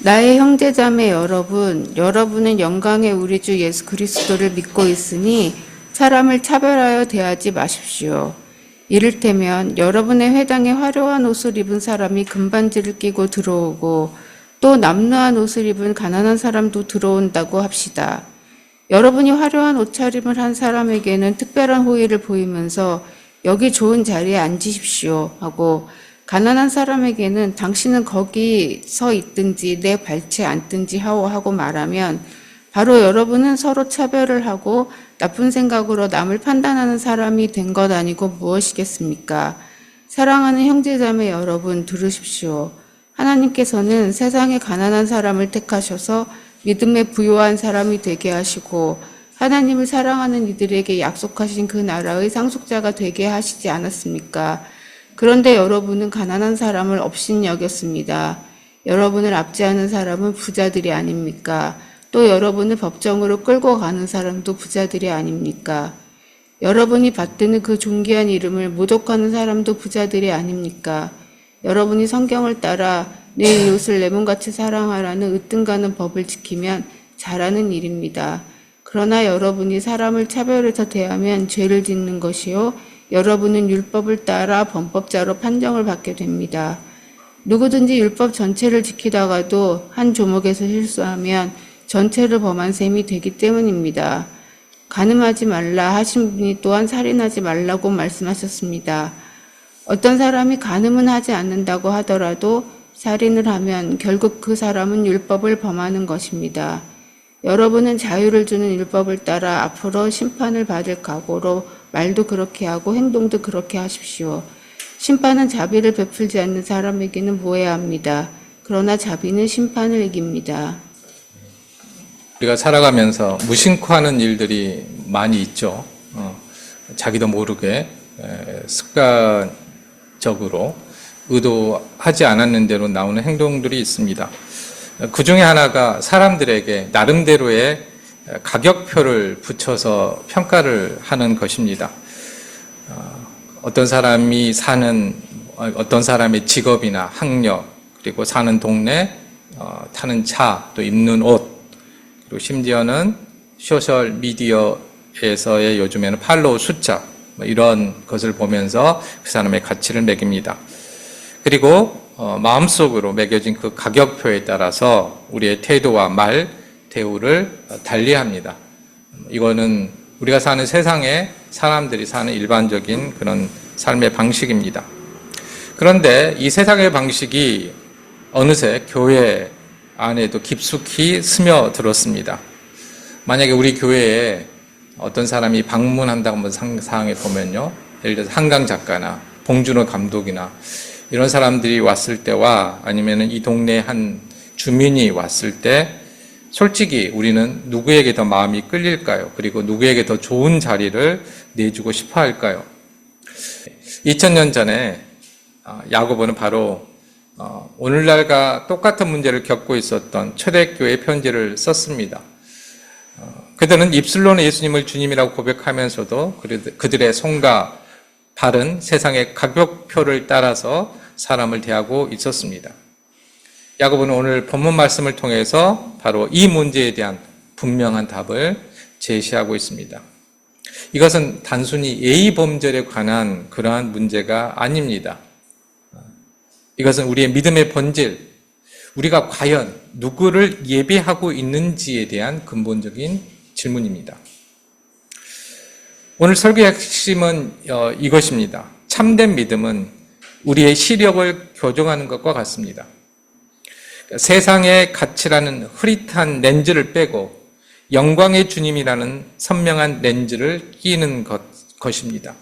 나의 형제자매 여러분, 여러분은 영광의 우리 주 예수 그리스도를 믿고 있으니 사람을 차별하여 대하지 마십시오. 이를테면 여러분의 회당에 화려한 옷을 입은 사람이 금반지를 끼고 들어오고 또 남루한 옷을 입은 가난한 사람도 들어온다고 합시다. 여러분이 화려한 옷차림을 한 사람에게는 특별한 호의를 보이면서 여기 좋은 자리에 앉으십시오 하고, 가난한 사람에게는 당신은 거기 서 있든지 내 발치에 앉든지 하고 말하면 바로 여러분은 서로 차별을 하고 나쁜 생각으로 남을 판단하는 사람이 된 것 아니고 무엇이겠습니까? 사랑하는 형제자매 여러분, 들으십시오. 하나님께서는 세상에 가난한 사람을 택하셔서 믿음에 부요한 사람이 되게 하시고 하나님을 사랑하는 이들에게 약속하신 그 나라의 상속자가 되게 하시지 않았습니까? 그런데 여러분은 가난한 사람을 업신여겼습니다. 여러분을 압제하는 사람은 부자들이 아닙니까? 또 여러분을 법정으로 끌고 가는 사람도 부자들이 아닙니까? 여러분이 받드는 그 존귀한 이름을 모독하는 사람도 부자들이 아닙니까? 여러분이 성경을 따라 내 이웃을 내 몸같이 사랑하라는 으뜸가는 법을 지키면 잘하는 일입니다. 그러나 여러분이 사람을 차별해서 대하면 죄를 짓는 것이요, 여러분은 율법을 따라 범법자로 판정을 받게 됩니다. 누구든지 율법 전체를 지키다가도 한 조목에서 실수하면 전체를 범한 셈이 되기 때문입니다. 간음하지 말라 하신 분이 또한 살인하지 말라고 말씀하셨습니다. 어떤 사람이 간음은 하지 않는다고 하더라도 살인을 하면 결국 그 사람은 율법을 범하는 것입니다. 여러분은 자유를 주는 율법을 따라 앞으로 심판을 받을 각오로 말도 그렇게 하고 행동도 그렇게 하십시오. 심판은 자비를 베풀지 않는 사람에게는 모해야 합니다. 그러나 자비는 심판을 이깁니다. 우리가 살아가면서 무심코 하는 일들이 많이 있죠. 자기도 모르게 습관적으로 의도하지 않았는 대로 나오는 행동들이 있습니다. 그 중에 하나가 사람들에게 나름대로의 가격표를 붙여서 평가를 하는 것입니다. 어떤 사람이 어떤 사람의 직업이나 학력, 그리고 사는 동네, 타는 차, 또 입는 옷, 그리고 심지어는 소셜 미디어에서의 요즘에는 팔로우 숫자, 이런 것을 보면서 그 사람의 가치를 매깁니다. 그리고 마음속으로 매겨진 그 가격표에 따라서 우리의 태도와 말, 대우를 달리합니다. 이거는 우리가 사는 세상에 사람들이 사는 일반적인 그런 삶의 방식입니다. 그런데 이 세상의 방식이 어느새 교회 안에도 깊숙이 스며들었습니다. 만약에 우리 교회에 어떤 사람이 방문한다고 한번 상상해 보면요, 예를 들어서 한강 작가나 봉준호 감독이나 이런 사람들이 왔을 때와 아니면 이 동네 한 주민이 왔을 때 솔직히 우리는 누구에게 더 마음이 끌릴까요? 그리고 누구에게 더 좋은 자리를 내주고 싶어 할까요? 2000년 전에 야고보는 바로 오늘날과 똑같은 문제를 겪고 있었던 초대교회 편지를 썼습니다. 그들은 입술로는 예수님을 주님이라고 고백하면서도 그들의 손과 발은 세상의 가격표를 따라서 사람을 대하고 있었습니다. 야고보는 오늘 본문 말씀을 통해서 바로 이 문제에 대한 분명한 답을 제시하고 있습니다. 이것은 단순히 예의 범절에 관한 그러한 문제가 아닙니다. 이것은 우리의 믿음의 본질, 우리가 과연 누구를 예배하고 있는지에 대한 근본적인 질문입니다. 오늘 설교의 핵심은 이것입니다. 참된 믿음은 우리의 시력을 교정하는 것과 같습니다. 세상의 가치라는 흐릿한 렌즈를 빼고 영광의 주님이라는 선명한 렌즈를 끼는 것입니다.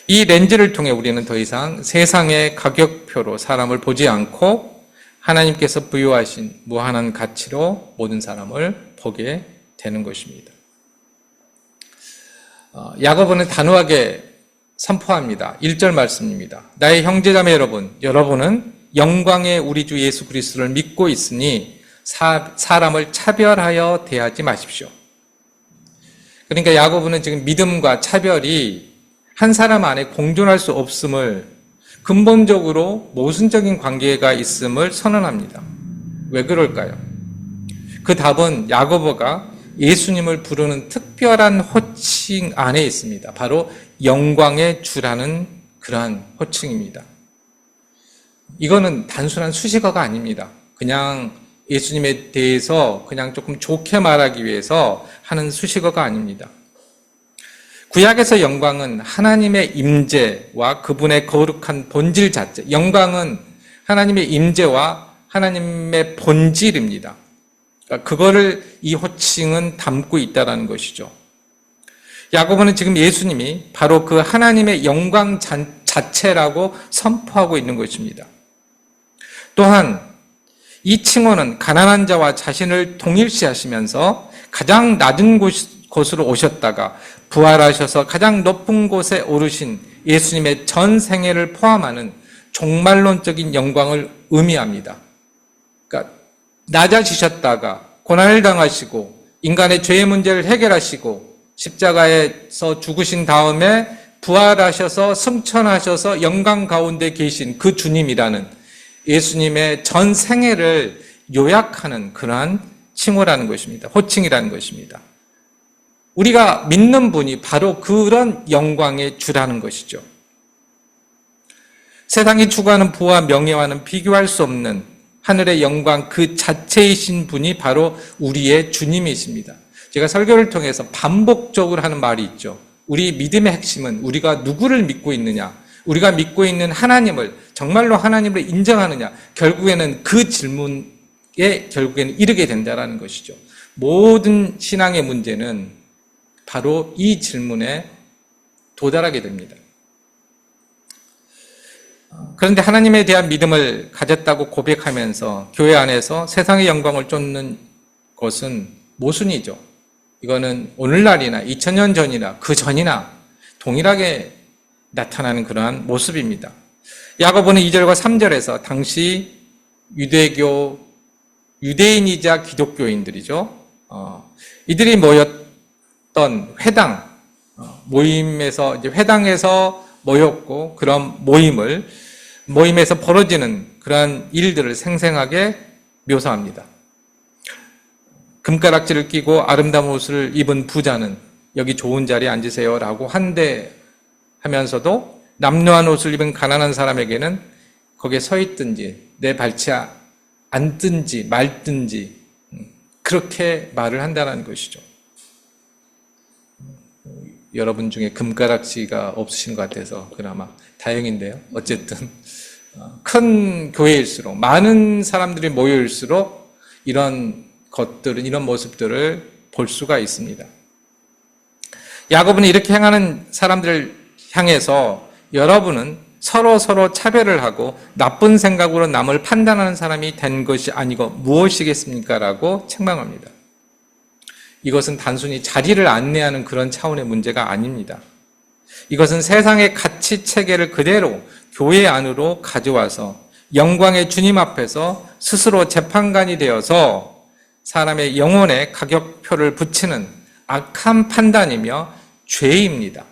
이 렌즈를 통해 우리는 더 이상 세상의 가격표로 사람을 보지 않고 하나님께서 부여하신 무한한 가치로 모든 사람을 보게 되는 것입니다. 야고보는 단호하게 선포합니다. 1절 말씀입니다. 나의 형제자매 여러분, 여러분은 영광의 우리 주 예수 그리스도를 믿고 있으니 사람을 차별하여 대하지 마십시오. 그러니까 야고보는 지금 믿음과 차별이 한 사람 안에 공존할 수 없음을, 근본적으로 모순적인 관계가 있음을 선언합니다. 왜 그럴까요? 그 답은 야고보가 예수님을 부르는 특별한 호칭 안에 있습니다. 바로 영광의 주라는 그러한 호칭입니다. 이거는 단순한 수식어가 아닙니다. 그냥 예수님에 대해서 그냥 조금 좋게 말하기 위해서 하는 수식어가 아닙니다. 구약에서 영광은 하나님의 임재와 그분의 거룩한 본질 자체, 영광은 하나님의 임재와 하나님의 본질입니다. 그러니까 그거를 이 호칭은 담고 있다는 것이죠. 야고보는 지금 예수님이 바로 그 하나님의 영광 자체라고 선포하고 있는 것입니다. 또한 이 칭호는 가난한 자와 자신을 동일시하시면서 가장 낮은 곳으로 오셨다가 부활하셔서 가장 높은 곳에 오르신 예수님의 전 생애를 포함하는 종말론적인 영광을 의미합니다. 그러니까 낮아지셨다가 고난을 당하시고 인간의 죄의 문제를 해결하시고 십자가에서 죽으신 다음에 부활하셔서 승천하셔서 영광 가운데 계신 그 주님이라는 예수님의 전 생애를 요약하는 그러한 칭호라는 것입니다. 호칭이라는 것입니다. 우리가 믿는 분이 바로 그런 영광의 주라는 것이죠. 세상이 추구하는 부와 명예와는 비교할 수 없는 하늘의 영광 그 자체이신 분이 바로 우리의 주님이십니다. 제가 설교를 통해서 반복적으로 하는 말이 있죠. 우리 믿음의 핵심은 우리가 누구를 믿고 있느냐, 우리가 믿고 있는 하나님을 정말로 하나님을 인정하느냐, 결국에는 그 질문에 결국에는 이르게 된다는 것이죠. 모든 신앙의 문제는 바로 이 질문에 도달하게 됩니다. 그런데 하나님에 대한 믿음을 가졌다고 고백하면서 교회 안에서 세상의 영광을 쫓는 것은 모순이죠. 이거는 오늘날이나 2000년 전이나 그 전이나 동일하게 나타나는 그러한 모습입니다. 야고보는 2절과 3절에서 당시 유대인이자 기독교인들이죠. 이들이 모였던 회당, 모임에서 이제 회당에서 모였고 그런 모임에서 벌어지는 그러한 일들을 생생하게 묘사합니다. 금가락지를 끼고 아름다운 옷을 입은 부자는 여기 좋은 자리에 앉으세요라고 하면서도 남루한 옷을 입은 가난한 사람에게는 거기에 서 있든지 내 발치 앉든지 말든지 그렇게 말을 한다는 것이죠. 여러분 중에 금가락지가 없으신 것 같아서 그나마 다행인데요. 어쨌든 큰 교회일수록 많은 사람들이 모여일수록 이런 모습들을 볼 수가 있습니다. 야고보는 이렇게 행하는 사람들을 향해서 여러분은 서로 차별을 하고 나쁜 생각으로 남을 판단하는 사람이 된 것이 아니고 무엇이겠습니까? 라고 책망합니다. 이것은 단순히 자리를 안내하는 그런 차원의 문제가 아닙니다. 이것은 세상의 가치 체계를 그대로 교회 안으로 가져와서 영광의 주님 앞에서 스스로 재판관이 되어서 사람의 영혼에 가격표를 붙이는 악한 판단이며 죄입니다.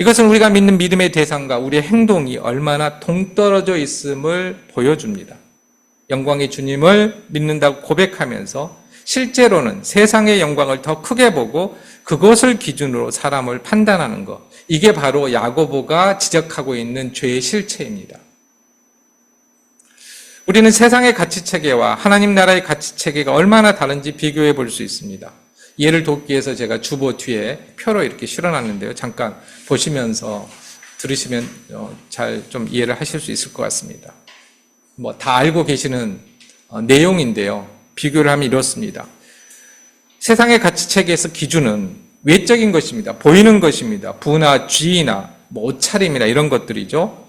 이것은 우리가 믿는 믿음의 대상과 우리의 행동이 얼마나 동떨어져 있음을 보여줍니다. 영광의 주님을 믿는다고 고백하면서 실제로는 세상의 영광을 더 크게 보고 그것을 기준으로 사람을 판단하는 것. 이게 바로 야고보가 지적하고 있는 죄의 실체입니다. 우리는 세상의 가치체계와 하나님 나라의 가치체계가 얼마나 다른지 비교해 볼 수 있습니다. 이해를 돕기 위해서 제가 주보 뒤에 표로 이렇게 실어놨는데요. 잠깐 보시면서 들으시면 잘 좀 이해를 하실 수 있을 것 같습니다. 다 알고 계시는 내용인데요. 비교를 하면 이렇습니다. 세상의 가치체계에서 기준은 외적인 것입니다. 보이는 것입니다. 부나 쥐나 옷차림이나 이런 것들이죠.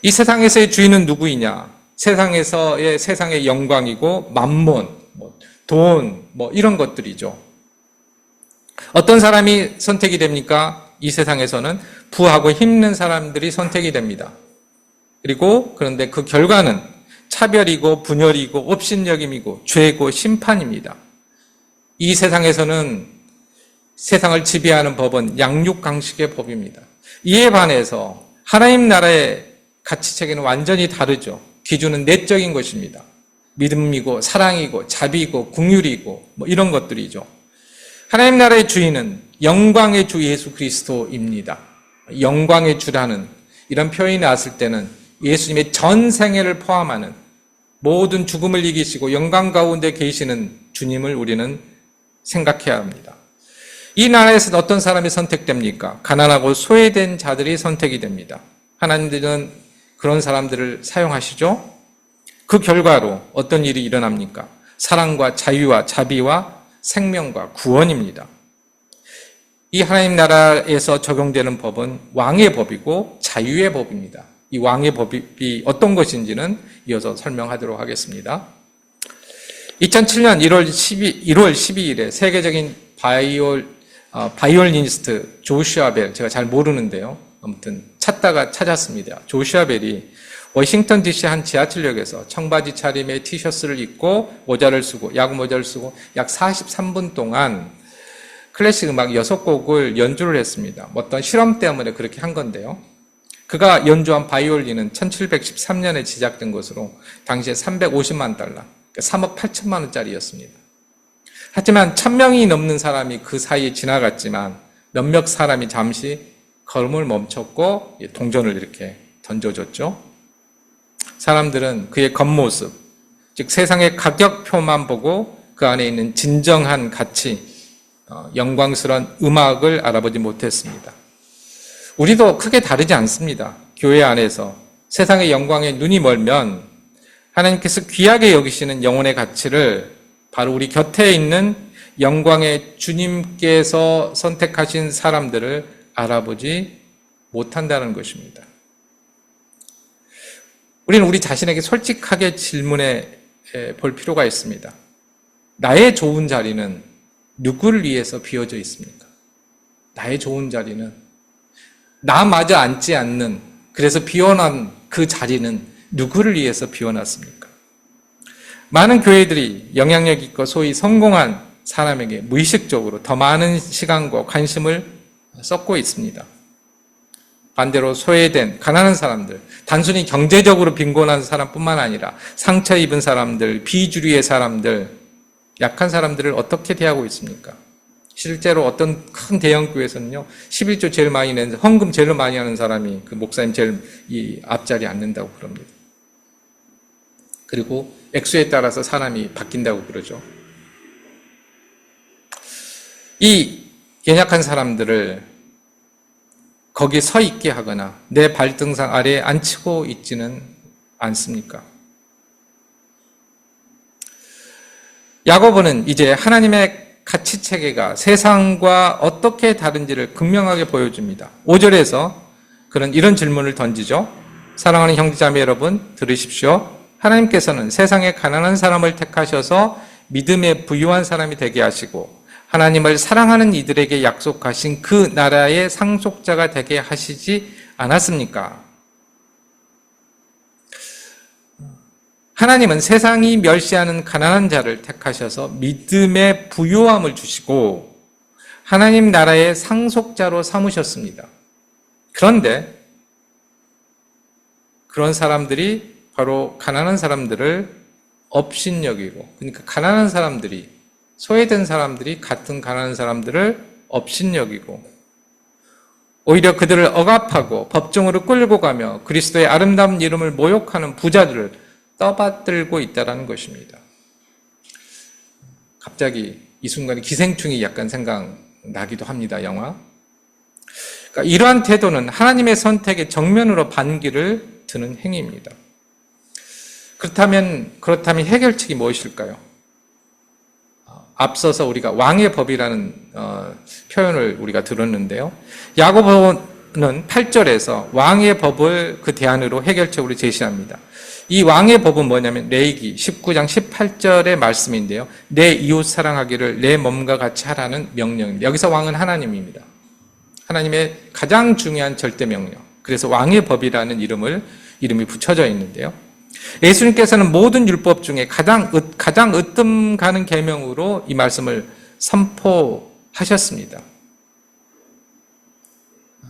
이 세상에서의 주인은 누구이냐? 세상의 영광이고 만몬, 돈, 이런 것들이죠. 어떤 사람이 선택이 됩니까? 이 세상에서는 부하고 힘있는 사람들이 선택이 됩니다. 그런데 그 결과는 차별이고 분열이고 업신여김이고 죄고 심판입니다. 이 세상에서는 세상을 지배하는 법은 양육강식의 법입니다. 이에 반해서 하나님 나라의 가치체계는 완전히 다르죠. 기준은 내적인 것입니다. 믿음이고 사랑이고 자비이고 긍휼이고 뭐 이런 것들이죠. 하나님 나라의 주인은 영광의 주 예수 그리스도입니다. 영광의 주라는 이런 표현이 나왔을 때는 예수님의 전 생애를 포함하는 모든 죽음을 이기시고 영광 가운데 계시는 주님을 우리는 생각해야 합니다. 이 나라에서는 어떤 사람이 선택됩니까? 가난하고 소외된 자들이 선택이 됩니다. 하나님들은 그런 사람들을 사용하시죠. 그 결과로 어떤 일이 일어납니까? 사랑과 자유와 자비와 생명과 구원입니다. 이 하나님 나라에서 적용되는 법은 왕의 법이고 자유의 법입니다. 이 왕의 법이 어떤 것인지는 이어서 설명하도록 하겠습니다. 2007년 1월 12일에 세계적인 바이올리니스트 조슈아 벨, 제가 잘 모르는데요. 아무튼 찾다가 찾았습니다. 조슈아 벨이 워싱턴 DC 한 지하철역에서 청바지 차림에 티셔츠를 입고 모자를 쓰고 야구 모자를 쓰고 약 43분 동안 클래식 음악 6곡을 연주를 했습니다. 어떤 실험 때문에 그렇게 한 건데요. 그가 연주한 바이올린은 1713년에 제작된 것으로 당시에 350만 달러, 3억 8천만 원짜리였습니다. 하지만 1000명이 넘는 사람이 그 사이에 지나갔지만 몇몇 사람이 잠시 걸음을 멈췄고 동전을 이렇게 던져줬죠. 사람들은 그의 겉모습, 즉 세상의 가격표만 보고 그 안에 있는 진정한 가치, 영광스러운 음악을 알아보지 못했습니다. 우리도 크게 다르지 않습니다. 교회 안에서 세상의 영광에 눈이 멀면 하나님께서 귀하게 여기시는 영혼의 가치를 바로 우리 곁에 있는 영광의 주님께서 선택하신 사람들을 알아보지 못한다는 것입니다. 우리는 우리 자신에게 솔직하게 질문해 볼 필요가 있습니다. 나의 좋은 자리는 누구를 위해서 비워져 있습니까? 나의 좋은 자리는 나마저 앉지 않는, 그래서 비워놓은 그 자리는 누구를 위해서 비워놨습니까? 많은 교회들이 영향력 있고 소위 성공한 사람에게 무의식적으로 더 많은 시간과 관심을 쏟고 있습니다. 반대로 소외된 가난한 사람들, 단순히 경제적으로 빈곤한 사람뿐만 아니라 상처 입은 사람들, 비주류의 사람들, 약한 사람들을 어떻게 대하고 있습니까? 실제로 어떤 큰 대형교회에서는요, 11조 제일 많이 낸, 헌금 제일 많이 하는 사람이 그 목사님 제일 이 앞자리에 앉는다고 그럽니다. 그리고 액수에 따라서 사람이 바뀐다고 그러죠. 이 연약한 사람들을 거기에 서 있게 하거나 내 발등상 아래에 앉히고 있지는 않습니까? 야고보는 이제 하나님의 가치 체계가 세상과 어떻게 다른지를 극명하게 보여줍니다. 5절에서 그는 이런 질문을 던지죠. 사랑하는 형제자매 여러분, 들으십시오. 하나님께서는 세상에 가난한 사람을 택하셔서 믿음에 부유한 사람이 되게 하시고 하나님을 사랑하는 이들에게 약속하신 그 나라의 상속자가 되게 하시지 않았습니까? 하나님은 세상이 멸시하는 가난한 자를 택하셔서 믿음의 부요함을 주시고 하나님 나라의 상속자로 삼으셨습니다. 그런데 그런 사람들이 바로 가난한 사람들을 업신여기고, 그러니까 가난한 사람들이, 소외된 사람들이 같은 가난한 사람들을 업신여기고 오히려 그들을 억압하고 법정으로 끌고 가며 그리스도의 아름다운 이름을 모욕하는 부자들을 떠받들고 있다는 것입니다. 갑자기 이 순간에 기생충이 약간 생각나기도 합니다. 영화. 그러니까 이러한 태도는 하나님의 선택에 정면으로 반기를 드는 행위입니다. 그렇다면 해결책이 무엇일까요? 앞서서 우리가 왕의 법이라는 표현을 우리가 들었는데요. 야고보는 8절에서 왕의 법을 그 대안으로 해결책으로 제시합니다. 이 왕의 법은 뭐냐면 레위기 19장 18절의 말씀인데요. 내 이웃 사랑하기를 내 몸과 같이 하라는 명령입니다. 여기서 왕은 하나님입니다. 하나님의 가장 중요한 절대 명령. 그래서 왕의 법이라는 이름이 붙여져 있는데요. 예수님께서는 모든 율법 중에 가장 으뜸 가는 계명으로 이 말씀을 선포하셨습니다.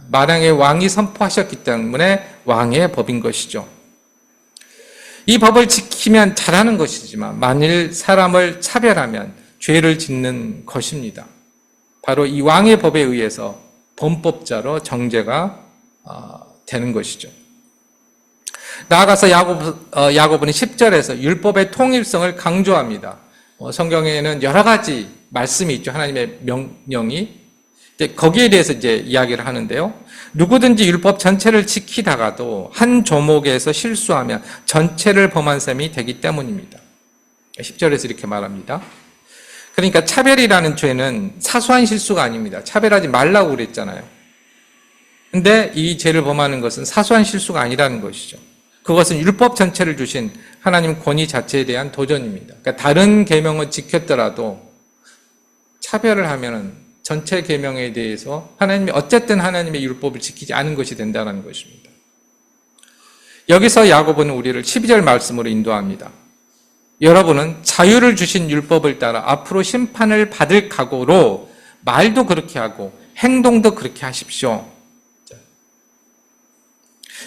만왕의 왕이 선포하셨기 때문에 왕의 법인 것이죠. 이 법을 지키면 잘하는 것이지만 만일 사람을 차별하면 죄를 짓는 것입니다. 바로 이 왕의 법에 의해서 범법자로 정죄가 되는 것이죠. 나아가서 야고보는 10절에서 율법의 통일성을 강조합니다. 성경에는 여러 가지 말씀이 있죠. 하나님의 명령이. 거기에 대해서 이제 이야기를 하는데요. 누구든지 율법 전체를 지키다가도 한 조목에서 실수하면 전체를 범한 셈이 되기 때문입니다. 10절에서 이렇게 말합니다. 그러니까 차별이라는 죄는 사소한 실수가 아닙니다. 차별하지 말라고 그랬잖아요. 근데 이 죄를 범하는 것은 사소한 실수가 아니라는 것이죠. 그것은 율법 전체를 주신 하나님 권위 자체에 대한 도전입니다. 그러니까 다른 계명을 지켰더라도 차별을 하면은 전체 계명에 대해서 어쨌든 하나님의 율법을 지키지 않은 것이 된다는 것입니다. 여기서 야고보는 우리를 12절 말씀으로 인도합니다. 여러분은 자유를 주신 율법을 따라 앞으로 심판을 받을 각오로 말도 그렇게 하고 행동도 그렇게 하십시오.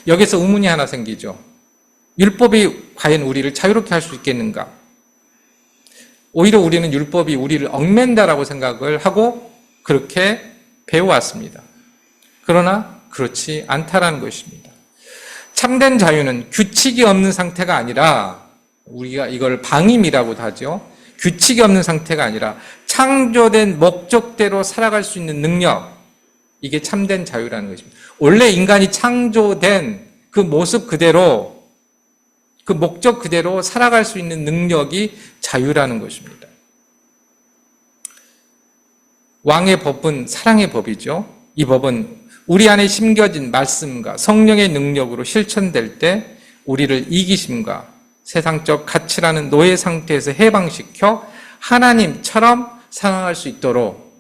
여기서 의문이 하나 생기죠. 율법이 과연 우리를 자유롭게 할 수 있겠는가? 오히려 우리는 율법이 우리를 얽맨다라고 생각을 하고 그렇게 배워왔습니다. 그러나 그렇지 않다라는 것입니다. 참된 자유는 규칙이 없는 상태가 아니라 우리가 이걸 방임이라고도 하죠. 규칙이 없는 상태가 아니라 창조된 목적대로 살아갈 수 있는 능력, 이게 참된 자유라는 것입니다. 원래 인간이 창조된 그 모습 그대로, 그 목적 그대로 살아갈 수 있는 능력이 자유라는 것입니다. 왕의 법은 사랑의 법이죠. 이 법은 우리 안에 심겨진 말씀과 성령의 능력으로 실천될 때 우리를 이기심과 세상적 가치라는 노예 상태에서 해방시켜 하나님처럼 사랑할 수 있도록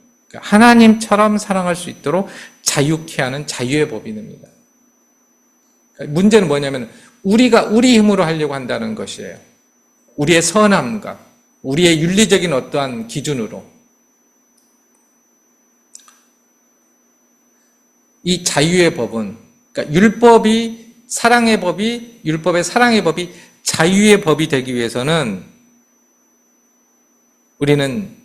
자유케 하는 자유의 법입니다. 문제는 뭐냐면 우리가 우리 힘으로 하려고 한다는 것이에요. 우리의 선함과 우리의 윤리적인 어떠한 기준으로. 이 자유의 법은, 그러니까 율법의 사랑의 법이 자유의 법이 되기 위해서는 우리는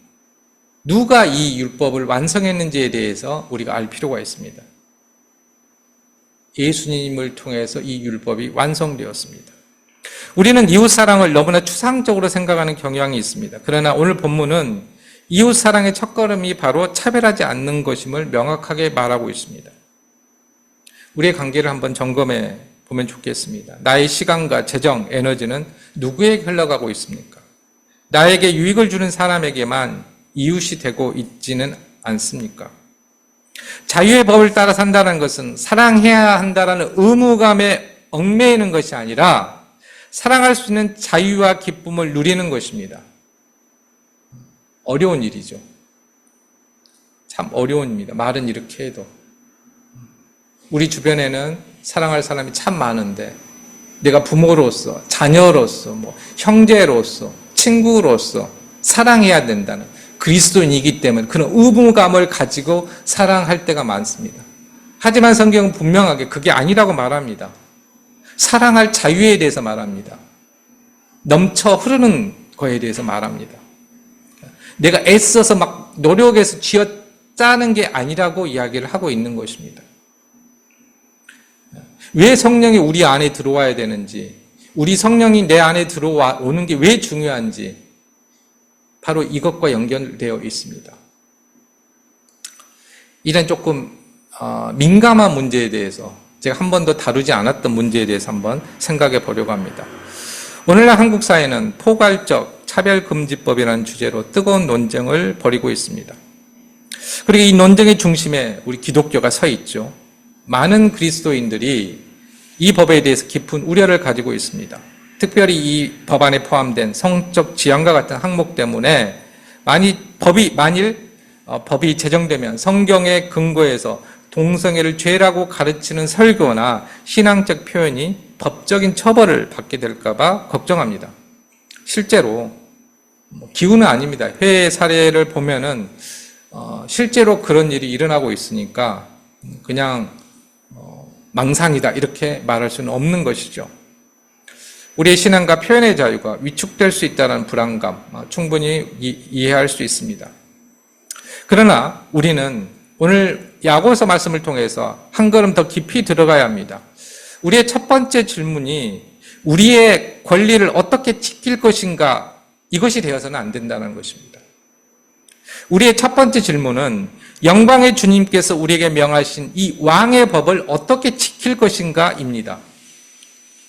누가 이 율법을 완성했는지에 대해서 우리가 알 필요가 있습니다. 예수님을 통해서 이 율법이 완성되었습니다. 우리는 이웃사랑을 너무나 추상적으로 생각하는 경향이 있습니다. 그러나 오늘 본문은 이웃사랑의 첫걸음이 바로 차별하지 않는 것임을 명확하게 말하고 있습니다. 우리의 관계를 한번 점검해 보면 좋겠습니다. 나의 시간과 재정, 에너지는 누구에게 흘러가고 있습니까? 나에게 유익을 주는 사람에게만 이웃이 되고 있지는 않습니까? 자유의 법을 따라 산다는 것은 사랑해야 한다는 의무감에 얽매이는 것이 아니라 사랑할 수 있는 자유와 기쁨을 누리는 것입니다. 어려운 일이죠. 참 어려운 일입니다. 말은 이렇게 해도. 우리 주변에는 사랑할 사람이 참 많은데 내가 부모로서, 자녀로서, 형제로서, 친구로서 사랑해야 된다는 그리스도인이기 때문에 그런 의무감을 가지고 사랑할 때가 많습니다. 하지만 성경은 분명하게 그게 아니라고 말합니다. 사랑할 자유에 대해서 말합니다. 넘쳐 흐르는 거에 대해서 말합니다. 내가 애써서 막 노력해서 쥐어짜는 게 아니라고 이야기를 하고 있는 것입니다. 왜 성령이 우리 안에 들어와야 되는지, 우리 성령이 내 안에 들어오는 게 왜 중요한지 바로 이것과 연결되어 있습니다. 이런 조금 민감한 문제에 대해서 제가 한 번도 다루지 않았던 문제에 대해서 한번 생각해 보려고 합니다. 오늘날 한국 사회는 포괄적 차별금지법이라는 주제로 뜨거운 논쟁을 벌이고 있습니다. 그리고 이 논쟁의 중심에 우리 기독교가 서 있죠. 많은 그리스도인들이 이 법에 대해서 깊은 우려를 가지고 있습니다. 특별히 이 법안에 포함된 성적 지향과 같은 항목 때문에 만일 법이 제정되면 성경의 근거에서 동성애를 죄라고 가르치는 설교나 신앙적 표현이 법적인 처벌을 받게 될까 봐 걱정합니다. 실제로 기우는 아닙니다. 해외 사례를 보면은 실제로 그런 일이 일어나고 있으니까 그냥 망상이다 이렇게 말할 수는 없는 것이죠. 우리의 신앙과 표현의 자유가 위축될 수 있다는 불안감 충분히 이해할 수 있습니다. 그러나 우리는 오늘 야고보서 말씀을 통해서 한 걸음 더 깊이 들어가야 합니다. 우리의 첫 번째 질문이 우리의 권리를 어떻게 지킬 것인가, 이것이 되어서는 안 된다는 것입니다. 우리의 첫 번째 질문은 영광의 주님께서 우리에게 명하신 이 왕의 법을 어떻게 지킬 것인가입니다.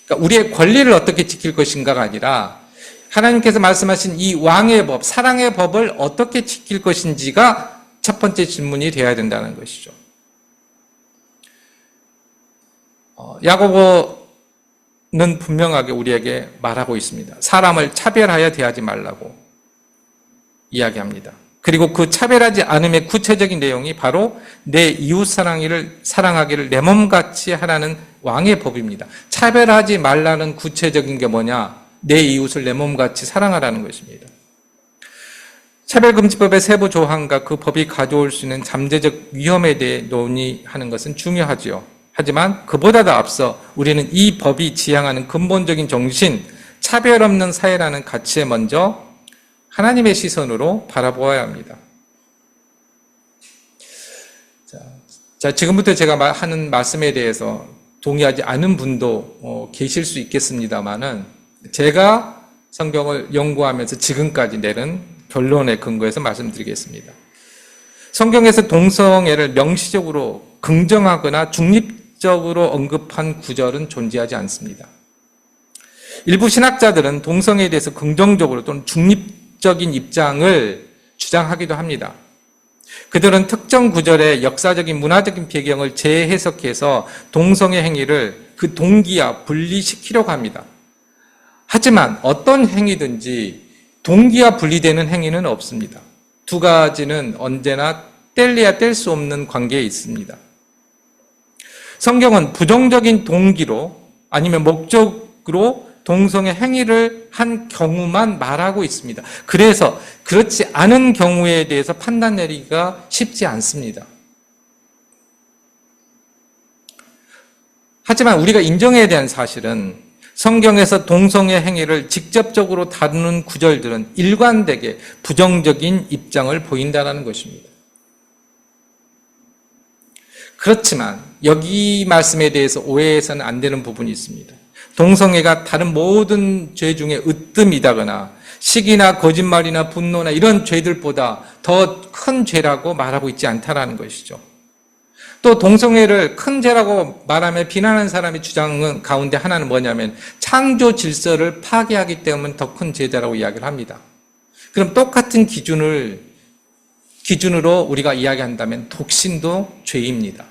그러니까 우리의 권리를 어떻게 지킬 것인가가 아니라 하나님께서 말씀하신 이 왕의 법, 사랑의 법을 어떻게 지킬 것인지가 첫 번째 질문이 되어야 된다는 것이죠. 야고보는 분명하게 우리에게 말하고 있습니다. 사람을 차별하여 대하지 말라고 이야기합니다. 그리고 그 차별하지 않음의 구체적인 내용이 바로 내 이웃 사랑하기를 내 몸같이 하라는 왕의 법입니다. 차별하지 말라는 구체적인 게 뭐냐? 내 이웃을 내 몸같이 사랑하라는 것입니다. 차별금지법의 세부 조항과 그 법이 가져올 수 있는 잠재적 위험에 대해 논의하는 것은 중요하지요. 하지만 그보다도 앞서 우리는 이 법이 지향하는 근본적인 정신, 차별 없는 사회라는 가치에 먼저 하나님의 시선으로 바라보아야 합니다. 자, 지금부터 제가 하는 말씀에 대해서 동의하지 않은 분도 계실 수 있겠습니다만은 제가 성경을 연구하면서 지금까지 내린 결론에 근거해서 말씀드리겠습니다. 성경에서 동성애를 명시적으로 긍정하거나 중립적으로 언급한 구절은 존재하지 않습니다. 일부 신학자들은 동성애에 대해서 긍정적으로 또는 중립적인 입장을 주장하기도 합니다. 그들은 특정 구절의 역사적인 문화적인 배경을 재해석해서 동성애 행위를 그 동기와 분리시키려고 합니다. 하지만 어떤 행위든지 동기와 분리되는 행위는 없습니다. 두 가지는 언제나 뗄래야 뗄 수 없는 관계에 있습니다. 성경은 부정적인 동기로 아니면 목적으로 동성애 행위를 한 경우만 말하고 있습니다. 그래서 그렇지 않은 경우에 대해서 판단 내리기가 쉽지 않습니다. 하지만 우리가 인정해야 되는 사실은 성경에서 동성애 행위를 직접적으로 다루는 구절들은 일관되게 부정적인 입장을 보인다는 것입니다. 그렇지만 여기 말씀에 대해서 오해해서는 안 되는 부분이 있습니다. 동성애가 다른 모든 죄 중에 으뜸이다거나 시기나 거짓말이나 분노나 이런 죄들보다 더 큰 죄라고 말하고 있지 않다는 것이죠. 또 동성애를 큰 죄라고 말하며 비난하는 사람의 주장 가운데 하나는 뭐냐면 창조 질서를 파괴하기 때문에 더 큰 죄다라고 이야기를 합니다. 그럼 똑같은 기준으로 우리가 이야기한다면 독신도 죄입니다.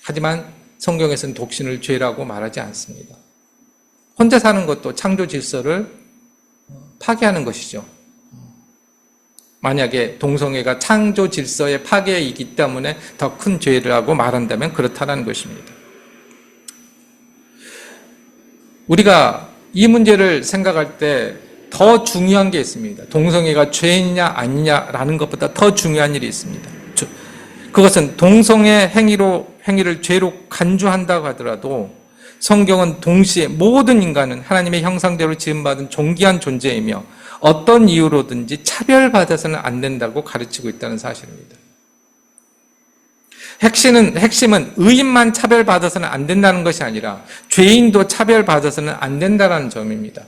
하지만 성경에서는 독신을 죄라고 말하지 않습니다. 혼자 사는 것도 창조 질서를 파괴하는 것이죠. 만약에 동성애가 창조 질서의 파괴이기 때문에 더 큰 죄라고 말한다면 그렇다는 것입니다. 우리가 이 문제를 생각할 때 더 중요한 게 있습니다. 동성애가 죄이냐 아니냐라는 것보다 더 중요한 일이 있습니다. 그것은 동성애 행위를 죄로 간주한다고 하더라도 성경은 동시에 모든 인간은 하나님의 형상대로 지음받은 존귀한 존재이며 어떤 이유로든지 차별받아서는 안 된다고 가르치고 있다는 사실입니다. 핵심은 의인만 차별받아서는 안 된다는 것이 아니라 죄인도 차별받아서는 안 된다는 점입니다.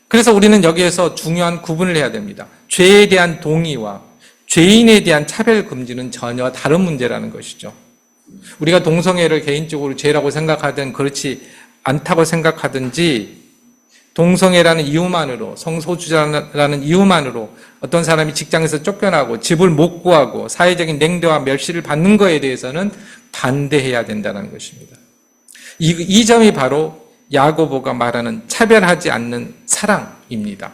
그래서 우리는 여기에서 중요한 구분을 해야 됩니다. 죄에 대한 동의와 죄인에 대한 차별 금지는 전혀 다른 문제라는 것이죠. 우리가 동성애를 개인적으로 죄라고 생각하든 그렇지 않다고 생각하든지 동성애라는 이유만으로, 성소수자라는 이유만으로 어떤 사람이 직장에서 쫓겨나고 집을 못 구하고 사회적인 냉대와 멸시를 받는 것에 대해서는 반대해야 된다는 것입니다. 이 점이 바로 야고보가 말하는 차별하지 않는 사랑입니다.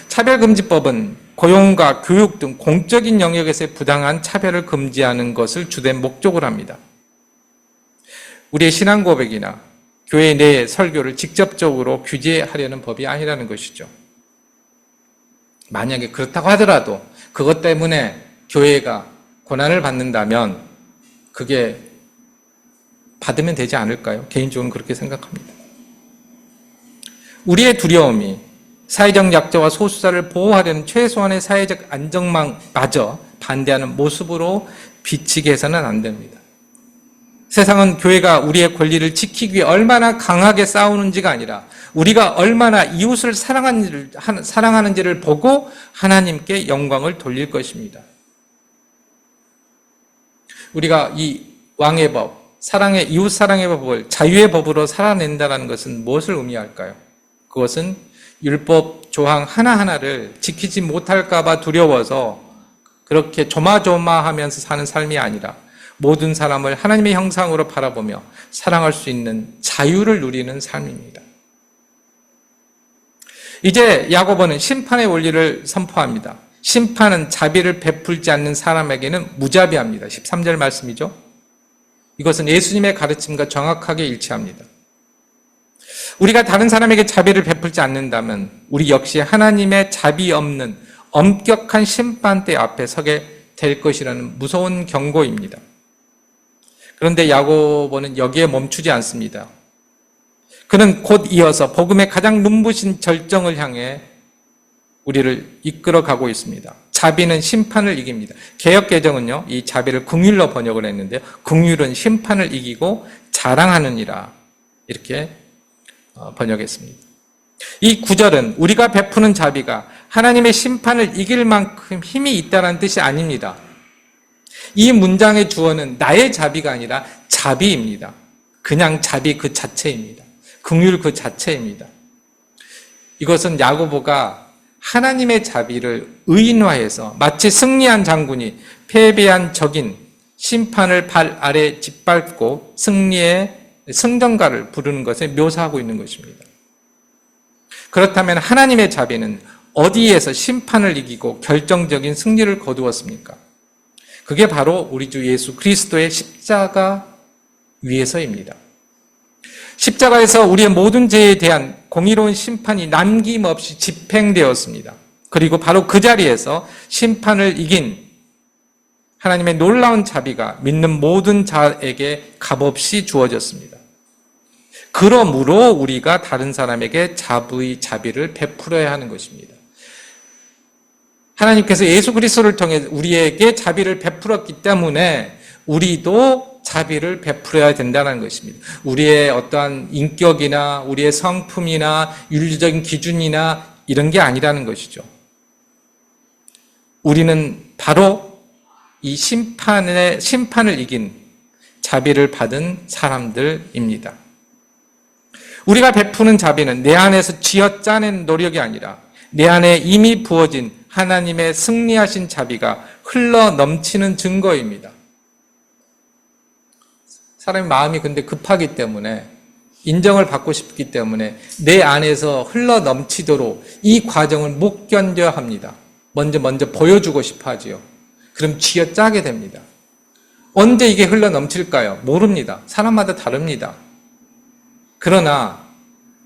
차별금지법은 고용과 교육 등 공적인 영역에서의 부당한 차별을 금지하는 것을 주된 목적으로 합니다. 우리의 신앙 고백이나 교회 내의 설교를 직접적으로 규제하려는 법이 아니라는 것이죠. 만약에 그렇다고 하더라도 그것 때문에 교회가 고난을 받는다면 그게 받으면 되지 않을까요? 개인적으로는 그렇게 생각합니다. 우리의 두려움이 사회적 약자와 소수자를 보호하려는 최소한의 사회적 안정망마저 반대하는 모습으로 비치게 해서는 안 됩니다. 세상은 교회가 우리의 권리를 지키기 위해 얼마나 강하게 싸우는지가 아니라 우리가 얼마나 이웃을 사랑하는지를 보고 하나님께 영광을 돌릴 것입니다. 우리가 이 왕의 법, 이웃 사랑의 법을 자유의 법으로 살아낸다는 것은 무엇을 의미할까요? 그것은 율법 조항 하나하나를 지키지 못할까 봐 두려워서 그렇게 조마조마하면서 사는 삶이 아니라 모든 사람을 하나님의 형상으로 바라보며 사랑할 수 있는 자유를 누리는 삶입니다. 이제 야고보는 심판의 원리를 선포합니다. 심판은 자비를 베풀지 않는 사람에게는 무자비합니다. 13절 말씀이죠. 이것은 예수님의 가르침과 정확하게 일치합니다. 우리가 다른 사람에게 자비를 베풀지 않는다면 우리 역시 하나님의 자비 없는 엄격한 심판대 앞에 서게 될 것이라는 무서운 경고입니다. 그런데 야고보는 여기에 멈추지 않습니다. 그는 곧 이어서 복음의 가장 눈부신 절정을 향해 우리를 이끌어가고 있습니다. 자비는 심판을 이깁니다. 개역개정은요, 이 자비를 긍휼로 번역을 했는데요. 긍휼은 심판을 이기고 자랑하느니라 이렇게 번역했습니다. 이 구절은 우리가 베푸는 자비가 하나님의 심판을 이길 만큼 힘이 있다는 뜻이 아닙니다. 이 문장의 주어는 나의 자비가 아니라 자비입니다. 그냥 자비 그 자체입니다. 긍휼 그 자체입니다. 이것은 야고보가 하나님의 자비를 의인화해서 마치 승리한 장군이 패배한 적인 심판을 발 아래 짓밟고 승리의 승전가를 부르는 것을 묘사하고 있는 것입니다. 그렇다면 하나님의 자비는 어디에서 심판을 이기고 결정적인 승리를 거두었습니까? 그게 바로 우리 주 예수 그리스도의 십자가 위에서입니다. 십자가에서 우리의 모든 죄에 대한 공의로운 심판이 남김없이 집행되었습니다. 그리고 바로 그 자리에서 심판을 이긴 하나님의 놀라운 자비가 믿는 모든 자에게 값없이 주어졌습니다. 그러므로 우리가 다른 사람에게 자비를 베풀어야 하는 것입니다. 하나님께서 예수 그리스도를 통해 우리에게 자비를 베풀었기 때문에 우리도 자비를 베풀어야 된다는 것입니다. 우리의 어떠한 인격이나 우리의 성품이나 윤리적인 기준이나 이런 게 아니라는 것이죠. 우리는 바로 이 심판을 이긴 자비를 받은 사람들입니다. 우리가 베푸는 자비는 내 안에서 쥐어짜낸 노력이 아니라 내 안에 이미 부어진 하나님의 승리하신 자비가 흘러 넘치는 증거입니다. 사람의 마음이 근데 급하기 때문에 인정을 받고 싶기 때문에 내 안에서 흘러 넘치도록 이 과정을 못 견뎌 합니다. 먼저 보여주고 싶어 하지요. 그럼 쥐어짜게 됩니다. 언제 이게 흘러 넘칠까요? 모릅니다. 사람마다 다릅니다. 그러나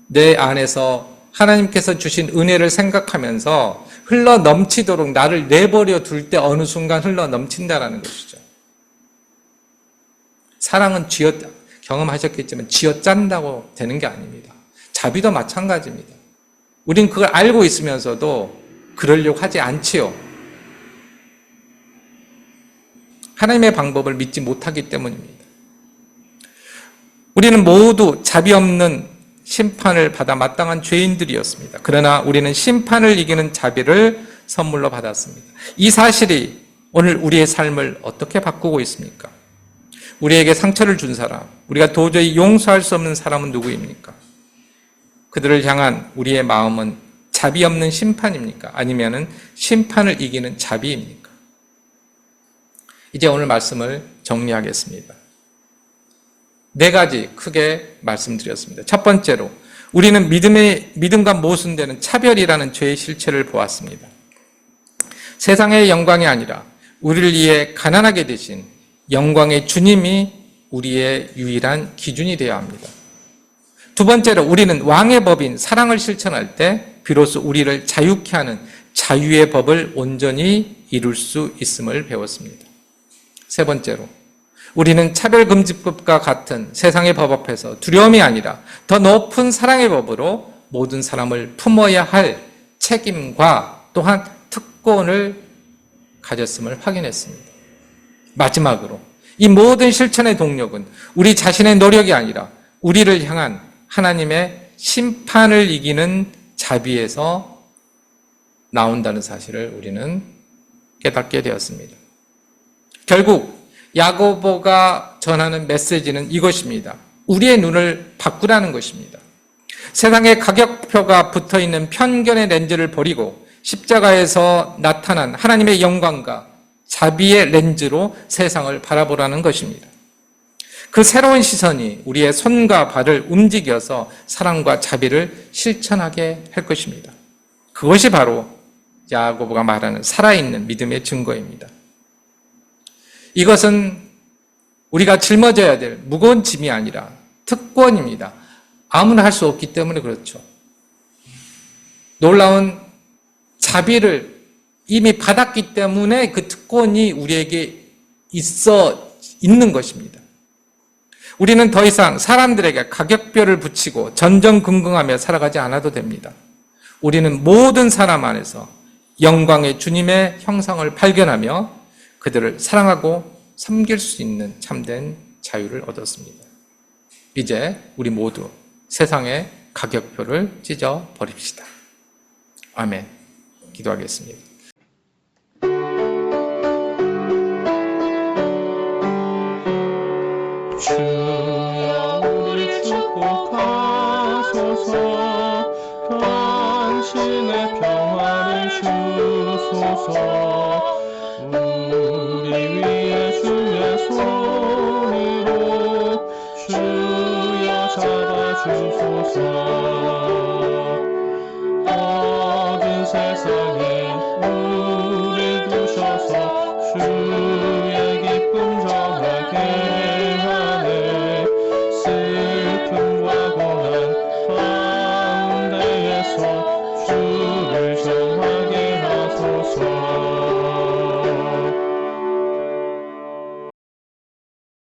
내 안에서 하나님께서 주신 은혜를 생각하면서 흘러 넘치도록 나를 내버려 둘 때 어느 순간 흘러 넘친다라는 것이죠. 사랑은 경험하셨겠지만 쥐어짠다고 되는 게 아닙니다. 자비도 마찬가지입니다. 우린 그걸 알고 있으면서도 그러려고 하지 않지요. 하나님의 방법을 믿지 못하기 때문입니다. 우리는 모두 자비 없는 심판을 받아 마땅한 죄인들이었습니다. 그러나 우리는 심판을 이기는 자비를 선물로 받았습니다. 이 사실이 오늘 우리의 삶을 어떻게 바꾸고 있습니까? 우리에게 상처를 준 사람, 우리가 도저히 용서할 수 없는 사람은 누구입니까? 그들을 향한 우리의 마음은 자비 없는 심판입니까? 아니면은 심판을 이기는 자비입니까? 이제 오늘 말씀을 정리하겠습니다. 4가지 크게 말씀드렸습니다. 첫 번째로 우리는 믿음과 모순되는 차별이라는 죄의 실체를 보았습니다. 세상의 영광이 아니라 우리를 위해 가난하게 되신 영광의 주님이 우리의 유일한 기준이 되어야 합니다. 두 번째로 우리는 왕의 법인 사랑을 실천할 때 비로소 우리를 자유케 하는 자유의 법을 온전히 이룰 수 있음을 배웠습니다. 세 번째로 우리는 차별금지법과 같은 세상의 법 앞에서 두려움이 아니라 더 높은 사랑의 법으로 모든 사람을 품어야 할 책임과 또한 특권을 가졌음을 확인했습니다. 마지막으로 이 모든 실천의 동력은 우리 자신의 노력이 아니라 우리를 향한 하나님의 심판을 이기는 자비에서 나온다는 사실을 우리는 깨닫게 되었습니다. 결국 야고보가 전하는 메시지는 이것입니다. 우리의 눈을 바꾸라는 것입니다. 세상에 가격표가 붙어있는 편견의 렌즈를 버리고 십자가에서 나타난 하나님의 영광과 자비의 렌즈로 세상을 바라보라는 것입니다. 그 새로운 시선이 우리의 손과 발을 움직여서 사랑과 자비를 실천하게 할 것입니다. 그것이 바로 야고보가 말하는 살아있는 믿음의 증거입니다. 이것은 우리가 짊어져야 될 무거운 짐이 아니라 특권입니다. 아무나 할 수 없기 때문에 그렇죠. 놀라운 자비를 이미 받았기 때문에 그 특권이 우리에게 있는 것입니다. 우리는 더 이상 사람들에게 가격표를 붙이고 전전긍긍하며 살아가지 않아도 됩니다. 우리는 모든 사람 안에서 영광의 주님의 형상을 발견하며 그들을 사랑하고 섬길 수 있는 참된 자유를 얻었습니다. 이제 우리 모두 세상의 가격표를 찢어 버립시다. 아멘. 기도하겠습니다. 주여 우리 축복하소서. 당신의 평화를 주소서. 우리 위에 주의 손으로 주여 잡아주소서. 어두운 세상에